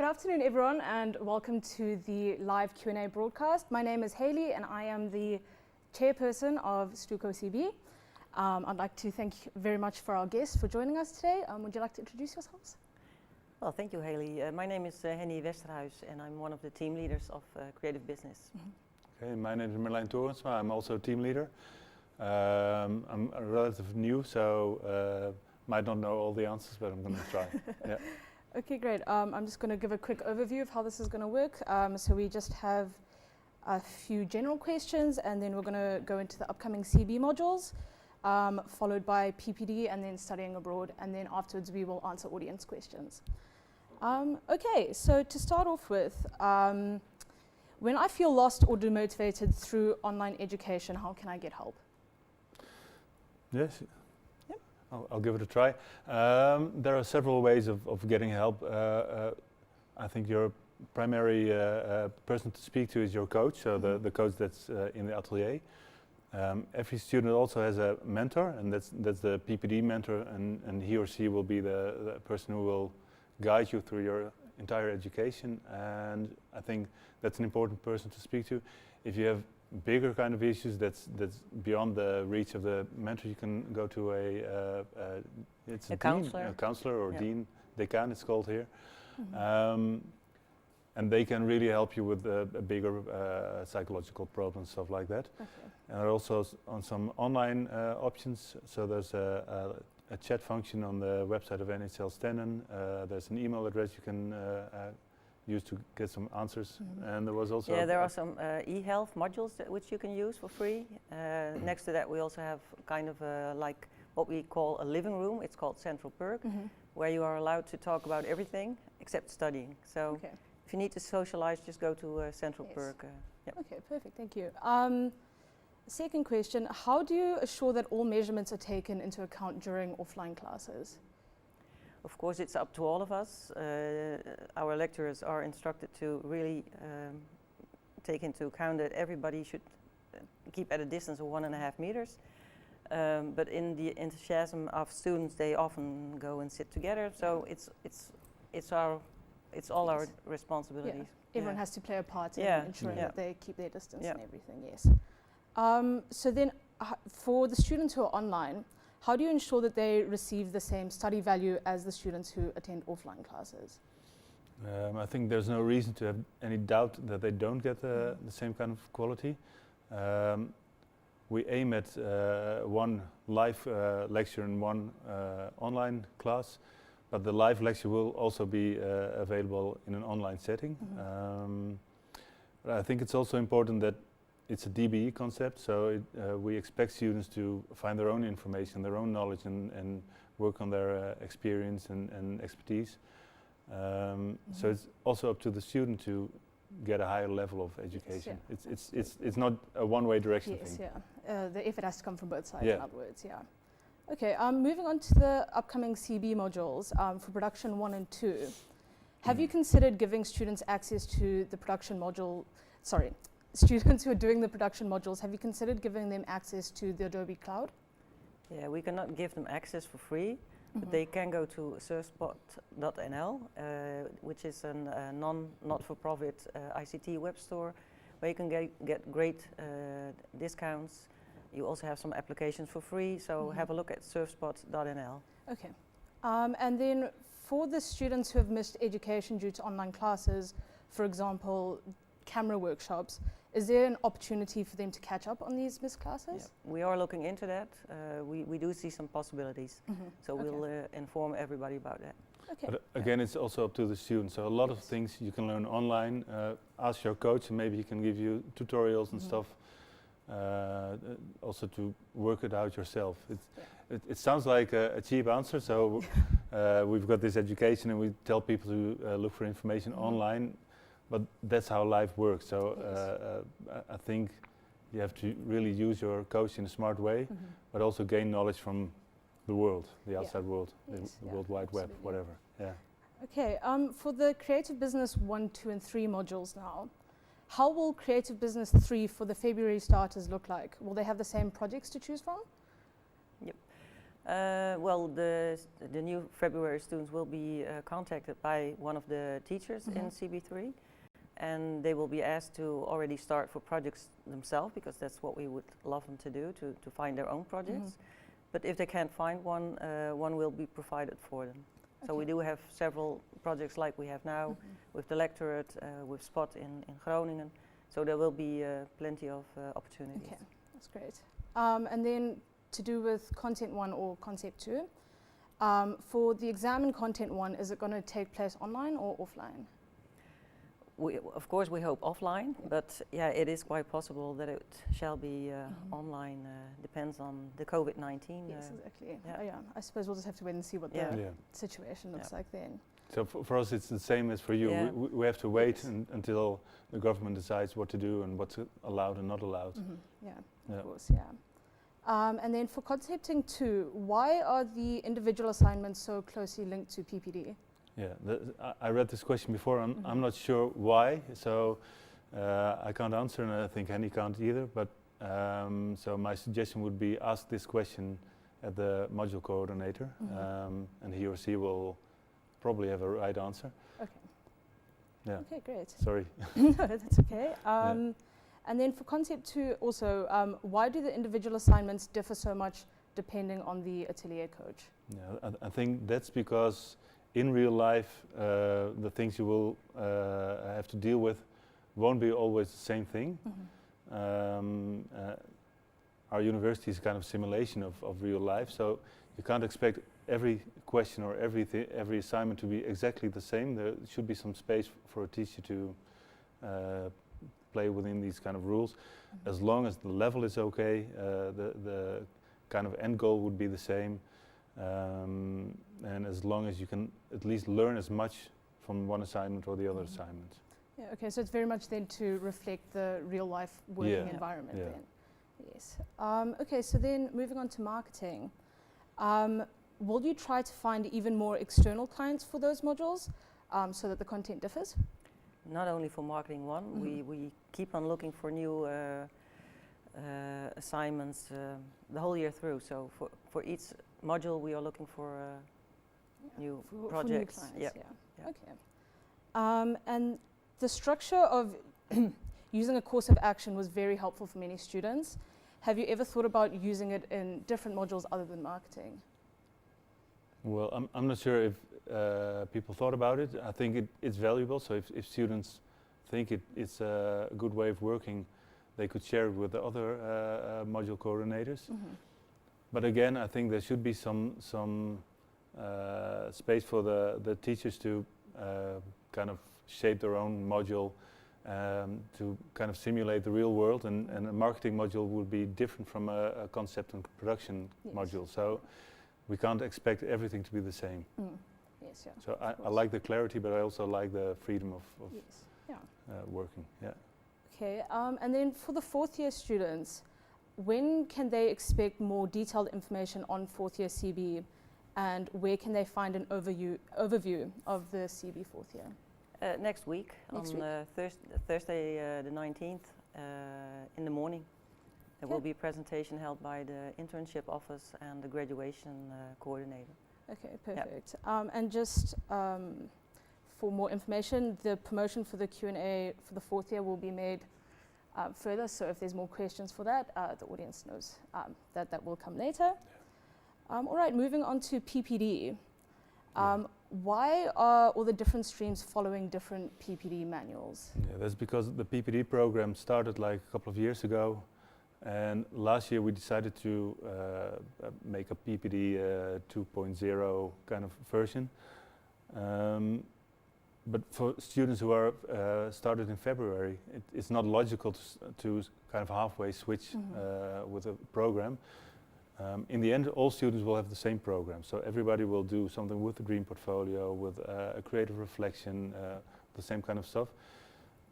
afternoon, everyone, and welcome to the live Q&A broadcast. My name is Hayley, and I am the chairperson of Stuco CB. I'd like to thank you very much for our guests for joining us today. Would you like to introduce yourselves? Well, thank you, Hayley. My name is Henny Westerhuis, and I'm one of the team leaders of Creative Business. Okay, my name is Merlijn Torensma. I'm also a team leader. I'm relatively new, so might not know all the answers, but I'm going to try. Yeah. Okay, great. I'm just going to give a quick overview of how this is going to work. So we just have a few general questions, and then we're going to go into the upcoming CB modules, followed by PPD, and then studying abroad, and then afterwards we will answer audience questions. Okay, so to start off with, when I feel lost or demotivated through online education, how can I get help? Yes. I'll give it a try. There are several ways of getting help. I think your primary person to speak to is your coach, so the coach that's in the atelier. Every student also has a mentor, and that's the PPD mentor, and he or she will be the person who will guide you through your entire education. And I think that's an important person to speak to. If you have bigger kind of issues that's beyond the reach of the mentor, you can go to a counselor or dean, decaan it's called here, and they can really help you with a bigger psychological problems, stuff like that. Okay. And there are also on some online options. So there's a chat function on the website of NHL Stenden. There's an email address you can use to get some answers, and there was also there are some e-health modules which you can use for free. Next to that, we also have kind of like what we call a living room. It's called Central Perk, where you are allowed to talk about everything except studying. So if you need to socialize, just go to Central Perk. Okay, perfect. Thank you. Second question: how do you assure that all measurements are taken into account during offline classes? Of course, it's up to all of us. Our lecturers are instructed to really take into account that everybody should keep at a distance of 1.5 meters. But in the enthusiasm of students, they often go and sit together. So it's all our responsibilities. Yeah. Everyone has to play a part in ensuring that they keep their distance and everything. Yes. So then, for the students who are online, how do you ensure that they receive the same study value as the students who attend offline classes? I think there's no reason to have any doubt that they don't get the same kind of quality. We aim at one live lecture and one online class, but the live lecture will also be available in an online setting. But I think it's also important that it's a DBE concept, so we expect students to find their own information, their own knowledge, and work on their experience and expertise. So it's also up to the student to get a higher level of education. It's not a one-way direction thing. The effort has to come from both sides, in other words, Okay, moving on to the upcoming CB modules for production 1 and 2. Have you considered giving students access to the production module, students who are doing the production modules, have you considered giving them access to the Adobe Cloud? Yeah, we cannot give them access for free, but they can go to surfspot.nl, which is a not-for-profit ICT web store, where you can get great discounts. You also have some applications for free, so have a look at surfspot.nl. Okay. And then for the students who have missed education due to online classes, for example, camera workshops, is there an opportunity for them to catch up on these missed classes? Yeah, we are looking into that. We do see some possibilities, so we'll inform everybody about that. Okay. But again, it's also up to the students. So a lot of things you can learn online. Ask your coach, and maybe he can give you tutorials and stuff. Also to work it out yourself. It sounds like a cheap answer. So we've got this education, and we tell people to look for information online. But that's how life works. So I think you have to really use your coach in a smart way, but also gain knowledge from the world, the outside world, the World Wide Web, whatever. Yeah. Okay. For the Creative Business 1, 2, and 3 modules now, how will Creative Business 3 for the February starters look like? Will they have the same projects to choose from? Yep. Well, the new February students will be contacted by one of the teachers in CB3, and they will be asked to already start for projects themselves, because that's what we would love them to do, to find their own projects. But if they can't find one, one will be provided for them. So we do have several projects like we have now with the lectorate, with Spot in Groningen. So there will be plenty of opportunities. Okay, that's great. And then to do with Content 1 or Concept 2, for the exam in Content 1, is it going to take place online or offline? Of course, we hope offline, but yeah, it is quite possible that it shall be online. Depends on the COVID-19. Yes, exactly. Yeah. Yeah, I suppose we'll just have to wait and see what the situation looks like then. So for us, it's the same as for you. Yeah. We have to wait until the government decides what to do and what's allowed and not allowed. Yeah, of course, yeah. And then for Concepting 2, why are the individual assignments so closely linked to PPD? Yeah, I read this question before. I'm not sure why, so I can't answer, and I think Henny can't either. But so my suggestion would be ask this question at the module coordinator, and he or she will probably have a right answer. Okay. Yeah. Okay, great. Sorry. No, that's okay. And then for Concept 2 also, why do the individual assignments differ so much depending on the atelier coach? Yeah, I think that's because in real life, the things you will have to deal with won't be always the same thing. Our university is kind of simulation of real life, so you can't expect every question or every assignment to be exactly the same. There should be some space for a teacher to play within these kind of rules. As long as the level is okay, the kind of end goal would be the same. And as long as you can at least learn as much from one assignment or the other assignment. Yeah, okay, so it's very much then to reflect the real life working environment then. Yes. Okay, so then moving on to marketing. Will you try to find even more external clients for those modules so that the content differs? Not only for Marketing 1, we keep on looking for new assignments the whole year through. So for each module, we are looking for new projects. For new clients, yeah. Okay. And the structure of using a course of action was very helpful for many students. Have you ever thought about using it in different modules other than marketing? Well, I'm not sure if people thought about it. I think it's valuable. So if students think it's a good way of working, they could share it with the other module coordinators. But again, I think there should be some space for the teachers to kind of shape their own module to kind of simulate the real world, and a marketing module would be different from a concept and production module. So we can't expect everything to be the same. Yes, yeah. So I like the clarity, but I also like the freedom of working. Yeah. Okay, and then for the fourth year students, when can they expect more detailed information on fourth year CB, and where can they find an overview of the CB fourth year? Next week, on Thursday the 19th in the morning. There will be a presentation held by the internship office and the graduation coordinator. Okay, perfect. And just for more information, the promotion for the Q&A for the fourth year will be made further, so if there's more questions for that, the audience knows that will come later. All right, moving on to PPD. Why are all the different streams following different PPD manuals? Yeah, that's because the PPD program started like a couple of years ago, and last year we decided to make a PPD 2.0 kind of version. But for students who are started in February, it's not logical to kind of halfway switch with a program. In the end, all students will have the same program, so everybody will do something with the green portfolio, with a creative reflection, the same kind of stuff.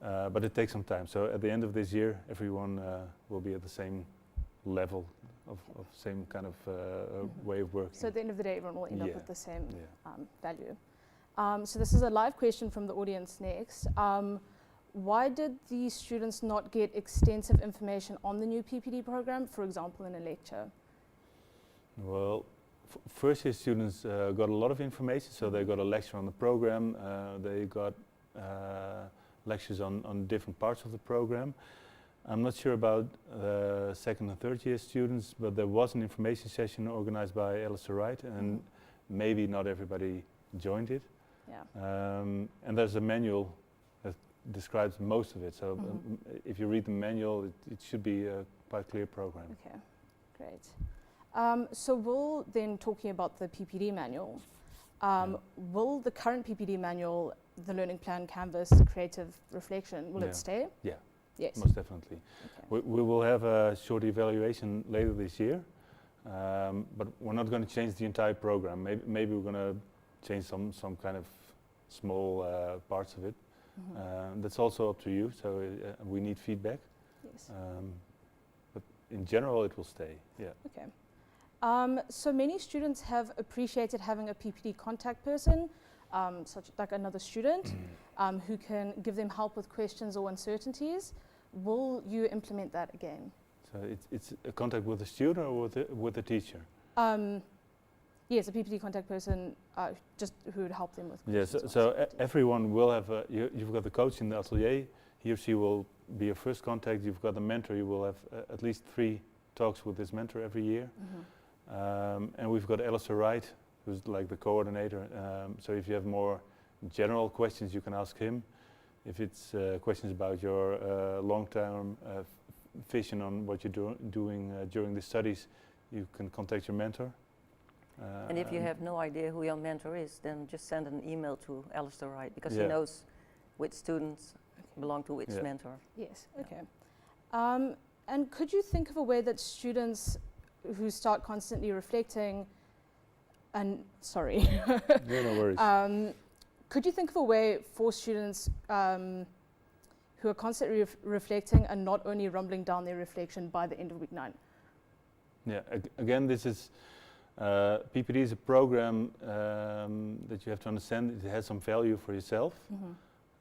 But it takes some time. So at the end of this year, everyone will be at the same level of same kind of way of working. So at the end of the day, everyone will end up with the same value. So this is a live question from the audience next. Why did the students not get extensive information on the new PPD program, for example, in a lecture? Well, First year students got a lot of information, so they got a lecture on the program, they got lectures on different parts of the program. I'm not sure about second and third year students, but there was an information session organized by Alistair Wright, and maybe not everybody joined it. Yeah. And there's a manual that describes most of it, so if you read the manual, it should be a quite clear program. Okay, great. So we'll then talking about the PPD manual. Will the current PPD manual, the learning plan, Canvas, creative reflection, will it stay? Yeah. Yes. Most definitely. Okay. We will have a short evaluation later this year, but we're not going to change the entire program. Maybe we're going to change some kind of small parts of it. That's also up to you, so we need feedback. Yes. But in general, it will stay. Yeah. Okay. So many students have appreciated having a PPD contact person, such like another student, who can give them help with questions or uncertainties. Will you implement that again? So it's a contact with the student or with the teacher? Yes, a PPD contact person, just who would help them with Yes. questions. So everyone will have. You've got the coach in the atelier. He or she will be your first contact. You've got the mentor. You will have at least 3 talks with this mentor every year. And we've got Alistair Wright, who's like the coordinator. So if you have more general questions, you can ask him. If it's questions about your long-term vision on what you're doing during the studies, you can contact your mentor. And if you have no idea who your mentor is, then just send an email to Alistair Wright, because he knows which students belong to which mentor. Yes, okay. And could you think of a way that students who start constantly reflecting, and sorry, Yeah, no worries. Could you think of a way for students who are constantly reflecting and not only rumbling down their reflection by the end of week 9? Yeah, again, this is PPD is a program that you have to understand. It has some value for yourself,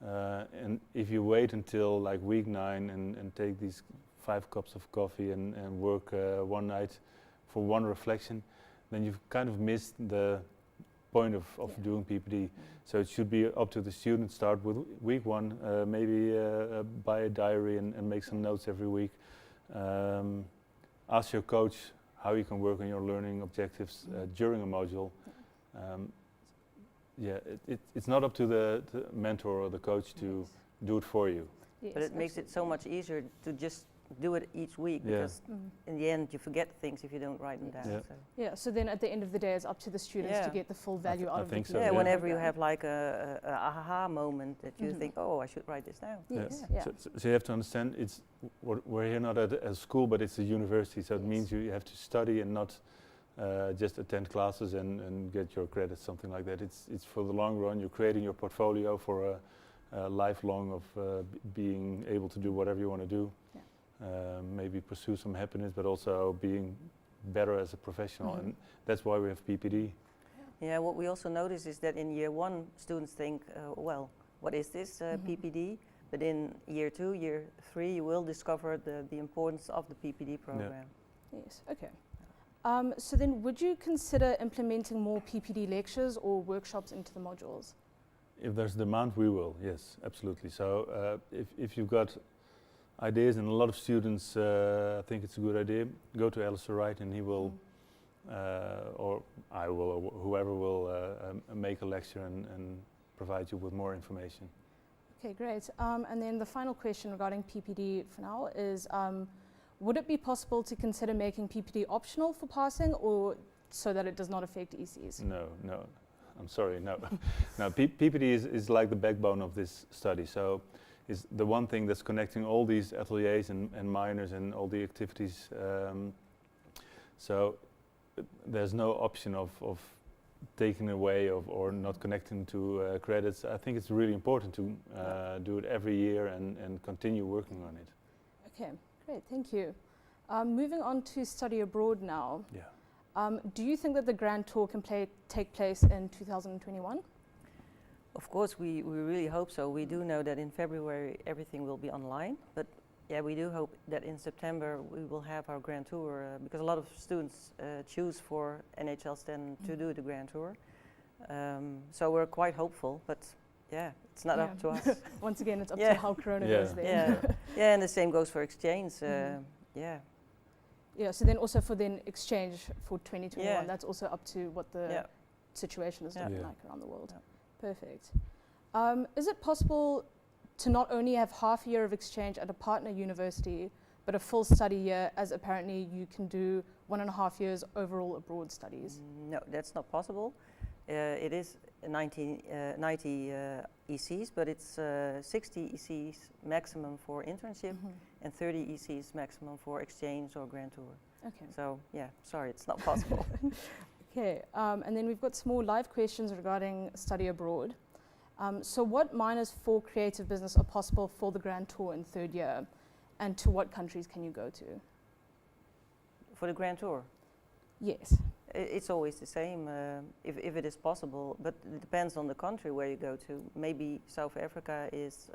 and if you wait until like week 9 and take these 5 cups of coffee and work one night for one reflection, then you've kind of missed the point of doing PPD. So it should be up to the student. Start with week 1, maybe buy a diary and make some notes every week. Ask your coach how you can work on your learning objectives during a module. It's not up to the mentor or the coach to do it for you. Yes, But it makes it so much easier to just do it each week, because in the end you forget things if you don't write them down. Yeah. So. Yeah, so then at the end of the day, it's up to the students to get the full value out of the think so, Yeah, yeah. whenever you have like a aha moment that you think, oh, I should write this down. Yes, Yeah. yeah. So you have to understand, we're here not at a school, but it's a university, so it means you have to study and not just attend classes and get your credits, something like that. It's for the long run. You're creating your portfolio for a lifelong of being able to do whatever you want to do. Yeah. Maybe pursue some happiness, but also being better as a professional, and that's why we have PPD. Yeah, what we also notice is that in year 1, students think, well, what is this PPD? But in year 2, year 3, you will discover the importance of the PPD program. Yes, okay. So then would you consider implementing more PPD lectures or workshops into the modules? If there's demand, we will, yes, absolutely. So if you've got ideas, and a lot of students think it's a good idea, go to Alistair Wright and he will, or I will, or whoever will make a lecture and provide you with more information. Okay, great. And then the final question regarding PPD for now is, would it be possible to consider making PPD optional for passing, or so that it does not affect ECs? No, I'm sorry, no. No, PPD is like the backbone of this study. So is the one thing that's connecting all these ateliers and minors and all the activities. So there's no option of taking away or not connecting to credits. I think it's really important to do it every year and continue working on it. Okay, great, thank you. Moving on to study abroad now. Yeah. Do you think that the Grand Tour can take place in 2021? Of course, we really hope so. We do know that in February everything will be online, but Yeah, we do hope that in September we will have our Grand Tour because a lot of students choose for NHL Sten to do the Grand Tour. So we're quite hopeful, but yeah, it's not up to us. Once again, it's up Yeah. to how Corona Yeah. goes there. Yeah, and the same goes for exchange. Yeah, Yeah, so then also for then exchange for 2021, Yeah. that's also up to what the yeah. situation is Yeah. looking Yeah. like around the world. Yeah. Perfect. Is it possible to not only have half a year of exchange at a partner university, but a full study year, as apparently you can do 1.5 years overall abroad studies? No, that's not possible. It is 90 ECs, but it's 60 ECs maximum for internship and 30 ECs maximum for exchange or Grand Tour. Okay. So yeah, sorry, it's not possible. Okay, and then we've got some more live questions regarding study abroad. So what minors for creative business are possible for the Grand Tour in third year, and to what countries can you go to? For the Grand Tour, Yes. it's always the same if it is possible, but it depends on the country where you go to. Maybe South Africa is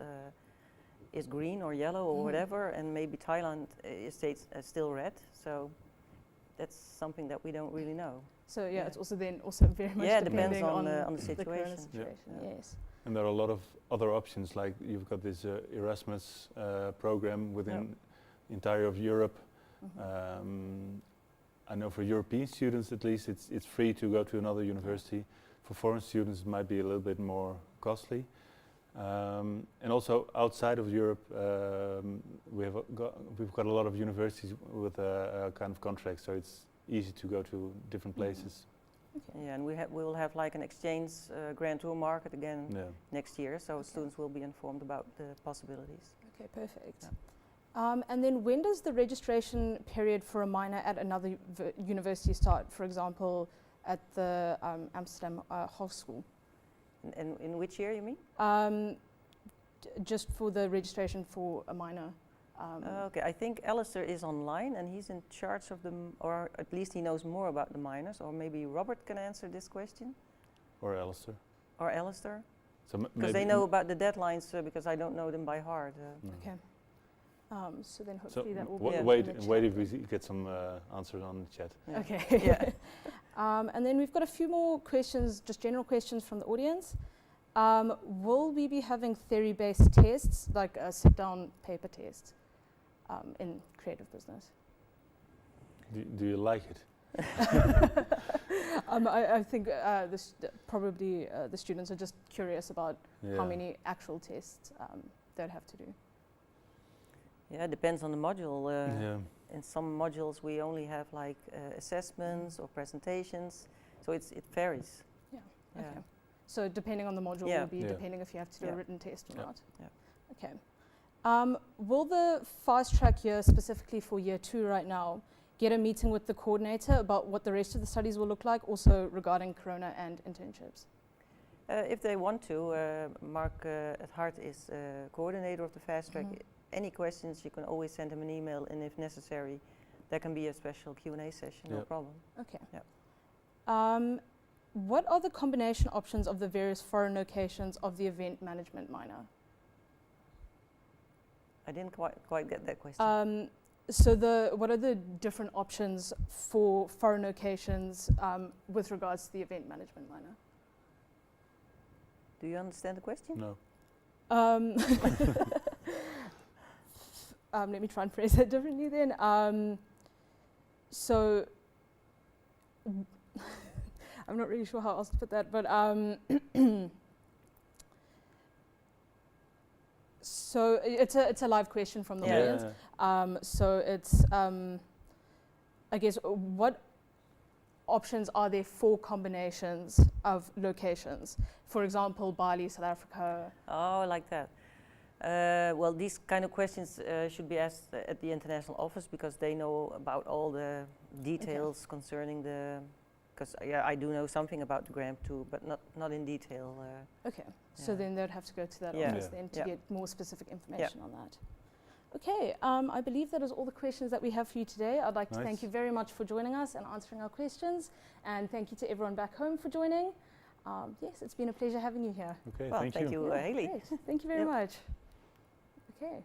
green or yellow or whatever, and maybe Thailand is still red. So that's something that we don't really know. So yeah, Yeah. it's also then also very much Yeah, it depends depending on the the corona situation. situation. Yeah. Yes. And there are a lot of other options, like you've got this Erasmus program within entire of Europe. I know for European students at least it's free to go to another university. For foreign students it might be a little bit more costly. And also outside of Europe we've got a lot of universities with a kind of contract, so it's easy to go to different places. Okay. Yeah, and we will have like an exchange Grand Tour market again Yeah. next year, so students will be informed about the possibilities. Okay, perfect. And then when does the registration period for a minor at another university start? For example, at the Amsterdam Hogeschool. And in which year you mean? Just for the registration for a minor. Okay, I think Alistair is online and he's in charge of them, or at least he knows more about the minors, or maybe Robert can answer this question, Or Alistair. or Alistair, So because they know about the deadlines, because I don't know them by heart. No. Okay. So then So hopefully that will be wait, in the wait chat. if we get some answers on the chat. Yeah. Okay. Yeah. And then we've got a few more questions, just general questions from the audience. Will we be having theory-based tests, like a sit-down paper test, in creative business? Do you like it? I think probably the students are just curious about Yeah. how many actual tests they'd have to do. Yeah, it depends on the module. Yeah. In some modules we only have like assessments or presentations, so it varies. Yeah. Yeah. Okay. So depending on the module Yeah. will be Yeah. depending if you have to do a Yeah. written test or Yeah. not. Yeah. Okay. Will the fast track year, specifically for year 2 right now, get a meeting with the coordinator about what the rest of the studies will look like, also regarding Corona and internships? If they want to, Mark at Hart is coordinator of the fast track. Any questions, you can always send him an email, and if necessary, there can be a special Q&A session, no Yep. problem. Okay. Yep. What are the combination options of the various foreign locations of the event management minor? I didn't quite get that question. So what are the different options for foreign locations with regards to the event management minor? Do you understand the question? No. Let me try and phrase that differently then. So I'm not really sure how else to put that, but so it's a live question from the Yeah. audience. So it's I guess what options are there for combinations of locations? For example, Bali, South Africa. Oh, like that. Well, these kind of questions should be asked at the international office, because they know about all the details concerning the. Because I do know something about the Grand Tour, but not in detail. Okay, so Yeah. then they'd have to go to that Yeah. office Yeah. then to Yeah. get more specific information on that. Okay, I believe that is all the questions that we have for you today. I'd like to thank Nice. you very much for joining us and answering our questions, and thank you to everyone back home for joining. Yes, it's been a pleasure having you here. Okay, Well, thank thank you, Yeah, Haley. great. Thank you very Yep. much. Okay.